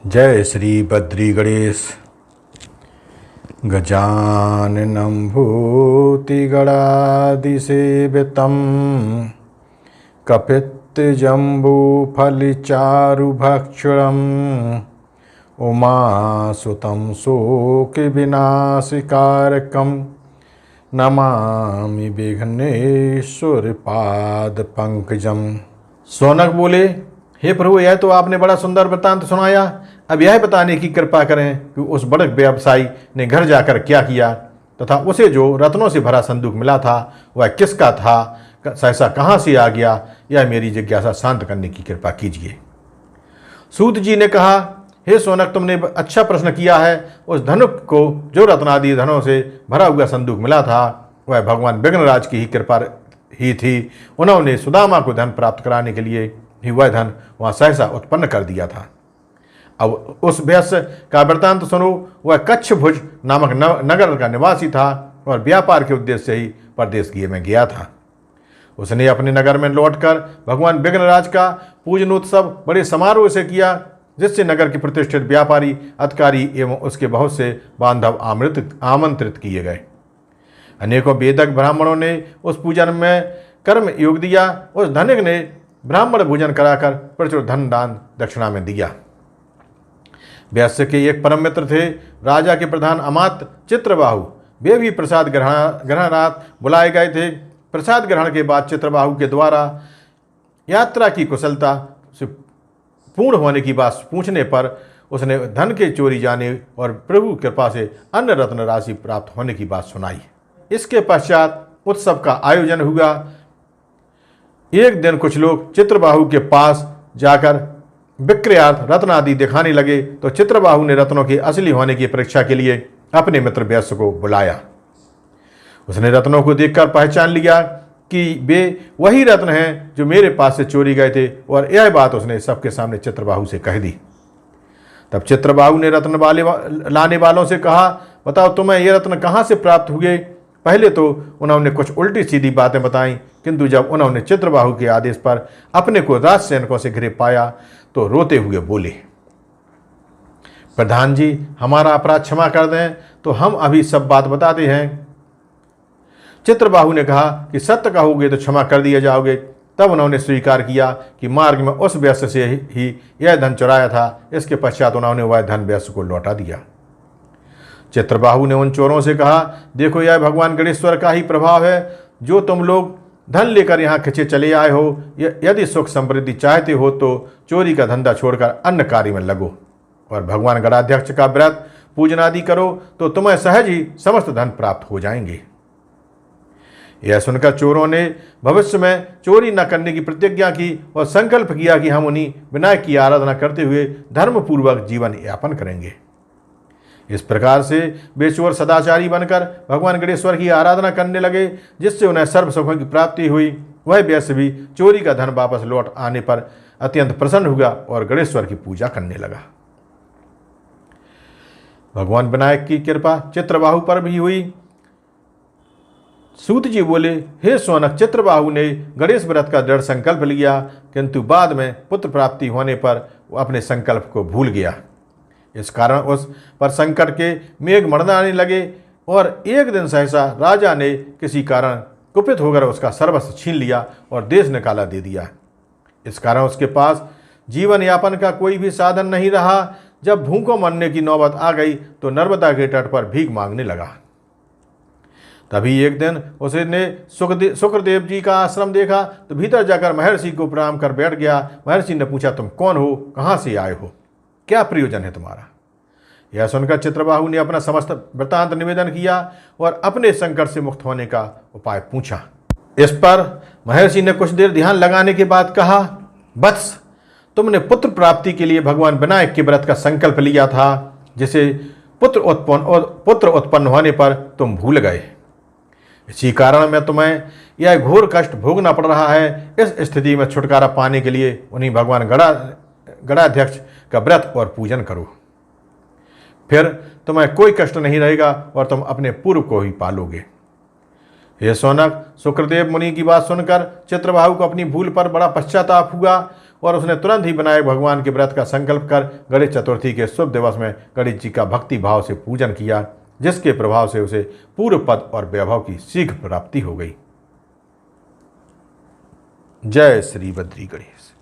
जय श्री बद्री गणेश। गजाननं भूतिगणादिसेवितं कपित्तजम्बूफलचारुभक्षणम् उमासुतं शोकविनाशकारकं नमामि विघ्नेश्वरपादपंकजम्। सौनक बोले, हे प्रभु, यह तो आपने बड़ा सुंदर वृत्तांत सुनाया। अब यह बताने की कृपा करें कि उस बड़े व्यवसायी ने घर जाकर क्या किया तथा उसे जो रत्नों से भरा संदूक मिला था वह किसका था, सहसा कहाँ से आ गया। यह मेरी जिज्ञासा शांत करने की कृपा कीजिए। सूत जी ने कहा, हे सौनक, तुमने अच्छा प्रश्न किया है। उस धनुक को जो रत्नादि धनों से भरा हुआ संदूक मिला था वह भगवान विघ्नराज की ही कृपा ही थी। उन्होंने सुदामा को धन प्राप्त कराने के लिए ही वह धन वहाँ सहसा उत्पन्न कर दिया था। अब उस व्यस्य का वृत्तांत सुनो। वह कच्छभुज नामक नगर का निवासी था और व्यापार के उद्देश्य से ही परदेश में गया था। उसने अपने नगर में लौटकर भगवान विघ्नराज का पूजनोत्सव बड़े समारोह से किया, जिससे नगर के प्रतिष्ठित व्यापारी, अधिकारी एवं उसके बहुत से बांधव आमंत्रित किए गए। अनेकों वेदक ब्राह्मणों ने उस पूजन में कर्म योग दिया। उस धनिक ने ब्राह्मण भोजन कराकर प्रचुर धन दान दक्षिणा में दिया। व्यास के एक परम मित्र थे, राजा के प्रधान अमात्य चित्रबाहु। वे भी प्रसाद ग्रहणार्थ बुलाए गए थे। प्रसाद ग्रहण के बाद चित्रबाहु के द्वारा यात्रा की कुशलता से पूर्ण होने की बात पूछने पर उसने धन के चोरी जाने और प्रभु कृपा से अन्य रत्न राशि प्राप्त होने की बात सुनाई। इसके पश्चात उत्सव का आयोजन हुआ। एक दिन कुछ लोग चित्रबाहु के पास जाकर विक्रयार्थ रत्न आदि दिखाने लगे तो चित्रबाहु ने रत्नों के असली होने की परीक्षा के लिए अपने मित्र व्यास को बुलाया। उसने रत्नों को देखकर पहचान लिया कि वे वही रत्न हैं जो मेरे पास से चोरी गए थे, और यह बात उसने सबके सामने चित्रबाहु से कह दी। तब चित्रबाहु ने रत्न लाने वालों से कहा, बताओ तुम्हें ये रत्न कहाँ से प्राप्त हुए। पहले तो उन्होंने कुछ उल्टी सीधी बातें बताईं, किंतु जब उन्होंने चित्रबाहु के आदेश पर अपने को राजसैनिकों से घिरे पाया तो रोते हुए बोले, प्रधान जी, हमारा अपराध क्षमा कर दें, तो हम अभी सब बात बताते हैं। चित्रबाहु ने कहा कि सत्य कहोगे तो क्षमा कर दिए जाओगे। तब उन्होंने स्वीकार किया कि मार्ग में उस व्यस्य से ही यह धन चुराया था। इसके पश्चात उन्होंने वह धन व्यस्य को लौटा दिया। चित्रबाहु ने उन चोरों से कहा, देखो, यह भगवान गणेश्वर का ही प्रभाव है। जो तुम लोग धन लेकर यहाँ खिंचे चले आए हो, यदि सुख समृद्धि चाहते हो तो चोरी का धंधा छोड़कर अन्य कार्य में लगो और भगवान गणाध्यक्ष का व्रत पूजन आदि करो तो तुम्हें सहज ही समस्त धन प्राप्त हो जाएंगे। यह सुनकर चोरों ने भविष्य में चोरी न करने की प्रतिज्ञा की और संकल्प किया कि हम उन्हीं विनायक की आराधना करते हुए धर्मपूर्वक जीवन यापन करेंगे। इस प्रकार से वे चोर सदाचारी बनकर भगवान गणेश्वर की आराधना करने लगे, जिससे उन्हें सर्व सुखों की प्राप्ति हुई। वह व्यस्य भी चोरी का धन वापस लौट आने पर अत्यंत प्रसन्न हुआ और गणेश्वर की पूजा करने लगा। भगवान विनायक की कृपा चित्रबाहु पर भी हुई। सूत जी बोले, हे सौनक, चित्रबाहु ने गणेश व्रत का दृढ़ संकल्प लिया, किंतु बाद में पुत्र प्राप्ति होने पर वो अपने संकल्प को भूल गया। इस कारण उस पर संकट के मेघ मड़ाने लगे और एक दिन सहसा राजा ने किसी कारण कुपित होकर उसका सर्वस्व छीन लिया और देश निकाला दे दिया। इस कारण उसके पास जीवन यापन का कोई भी साधन नहीं रहा। जब भूखों मरने की नौबत आ गई तो नर्मदा के तट पर भीख मांगने लगा। तभी एक दिन उसने शुक्रदेव जी का आश्रम देखा तो भीतर जाकर महर्षि को प्रणाम कर बैठ गया। महर्षि ने पूछा, तुम कौन हो, कहाँ से आए हो, क्या प्रयोजन है तुम्हारा। यह सुनकर चित्रबाहु ने अपना समस्त वृत्तांत निवेदन किया और अपने संकट से मुक्त होने का उपाय पूछा। इस पर महर्षि ने कुछ देर ध्यान लगाने के बाद कहा, वत्स, तुमने पुत्र प्राप्ति के लिए भगवान विनायक के व्रत का संकल्प लिया था, जिसे पुत्र उत्पन्न होने पर तुम भूल गए। इसी कारण में तुम्हें यह घोर कष्ट भोगना पड़ रहा है। इस स्थिति में छुटकारा पाने के लिए उन्हीं भगवान गणाध्यक्ष का व्रत और पूजन करो, फिर तुम्हें कोई कष्ट नहीं रहेगा और तुम अपने पूर्व को ही पालोगे। हे सौनक, शुक्रदेव मुनि की बात सुनकर चित्रबाहु को अपनी भूल पर बड़ा पश्चाताप हुआ। और उसने तुरंत ही विनायक भगवान के व्रत का संकल्प कर गणेश चतुर्थी के शुभ दिवस में गणेश जी का भक्ति भाव से पूजन किया, जिसके प्रभाव से उसे पूर्व पद और वैभव की शीघ्र प्राप्ति हो गई। जय श्री बद्री गणेश।